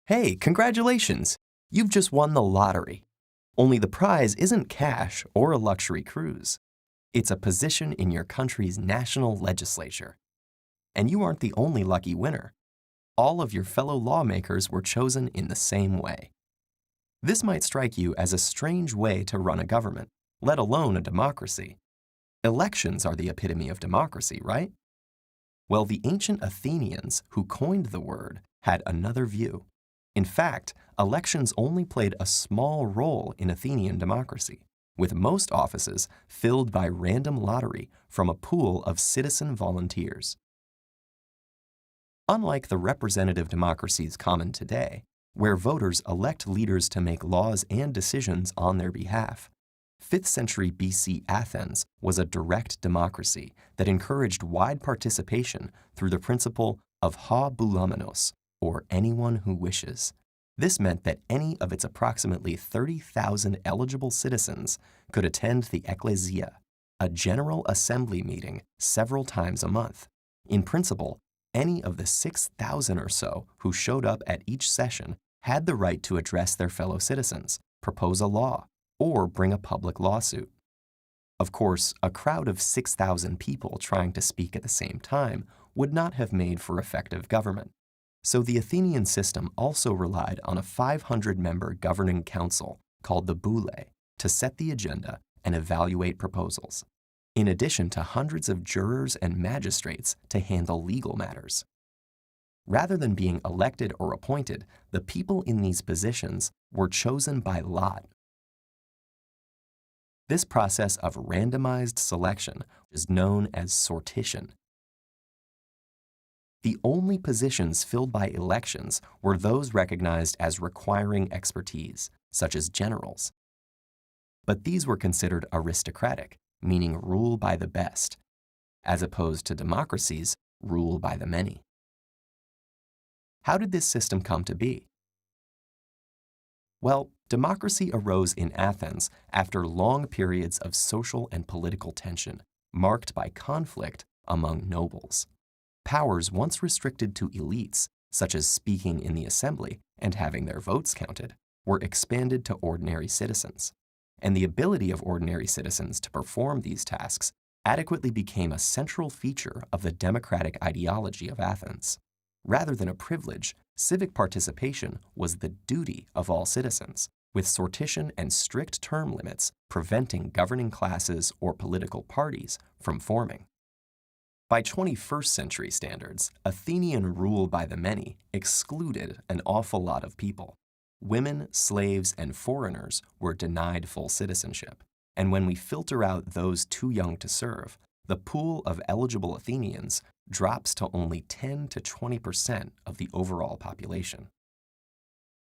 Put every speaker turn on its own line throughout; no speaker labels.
Hey, congratulations! You've just won the lottery. Only the prize isn't cash or a luxury cruise. It's a position in your country's national legislature. And you aren't the only lucky winner. All of your fellow lawmakers were chosen in the same way. This might strike you as a strange way to run a government, let alone a democracy. Elections are the epitome of democracy, right? Well, the ancient Athenians, who coined the word, had another view. In fact, elections only played a small role in Athenian democracy, with most offices filled by random lottery from a pool of citizen volunteers. Unlike the representative democracies common today, where voters elect leaders to make laws and decisions on their behalf, 5th century BC Athens was a direct democracy that encouraged wide participation through the principle of ha boulamenos, or anyone who wishes. This meant that any of its approximately 30,000 eligible citizens could attend the ecclesia, a general assembly meeting several times a month. In principle, any of the 6,000 or so who showed up at each session had the right to address their fellow citizens, propose a law, or bring a public lawsuit. Of course, a crowd of 6,000 people trying to speak at the same time would not have made for effective government. So the Athenian system also relied on a 500-member governing council called the boule to set the agenda and evaluate proposals, in addition to hundreds of jurors and magistrates to handle legal matters. Rather than being elected or appointed, the people in these positions were chosen by lot. This process of randomized selection is known as sortition. The only positions filled by elections were those recognized as requiring expertise, such as generals. But these were considered aristocratic, meaning rule by the best, as opposed to democracies, rule by the many. How did this system come to be? Well, democracy arose in Athens after long periods of social and political tension, marked by conflict among nobles. Powers once restricted to elites, such as speaking in the assembly and having their votes counted, were expanded to ordinary citizens. And the ability of ordinary citizens to perform these tasks adequately became a central feature of the democratic ideology of Athens. Rather than a privilege, civic participation was the duty of all citizens, with sortition and strict term limits preventing governing classes or political parties from forming. By 21st century standards, Athenian rule by the many excluded an awful lot of people. Women, slaves, and foreigners were denied full citizenship. And when we filter out those too young to serve, the pool of eligible Athenians drops to only 10 to 20% of the overall population.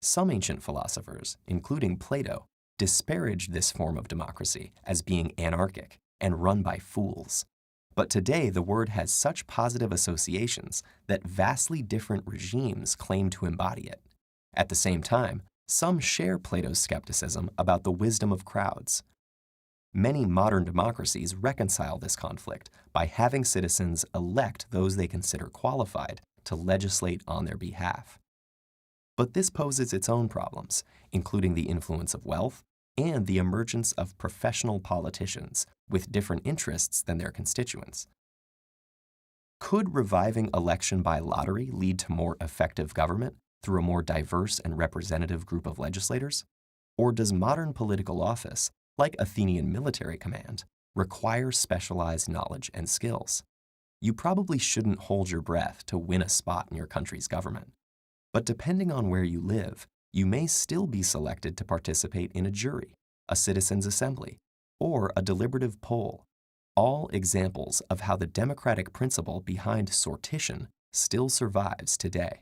Some ancient philosophers, including Plato, disparaged this form of democracy as being anarchic and run by fools. But today, the word has such positive associations that vastly different regimes claim to embody it. At the same time, some share Plato's skepticism about the wisdom of crowds. Many modern democracies reconcile this conflict by having citizens elect those they consider qualified to legislate on their behalf. But this poses its own problems, including the influence of wealth and the emergence of professional politicians with different interests than their constituents. Could reviving election by lottery lead to more effective government through a more diverse and representative group of legislators? Or does modern political office, like Athenian military command, require specialized knowledge and skills? You probably shouldn't hold your breath to win a spot in your country's government. But depending on where you live, you may still be selected to participate in a jury, a citizens' assembly, or a deliberative poll, all examples of how the democratic principle behind sortition still survives today.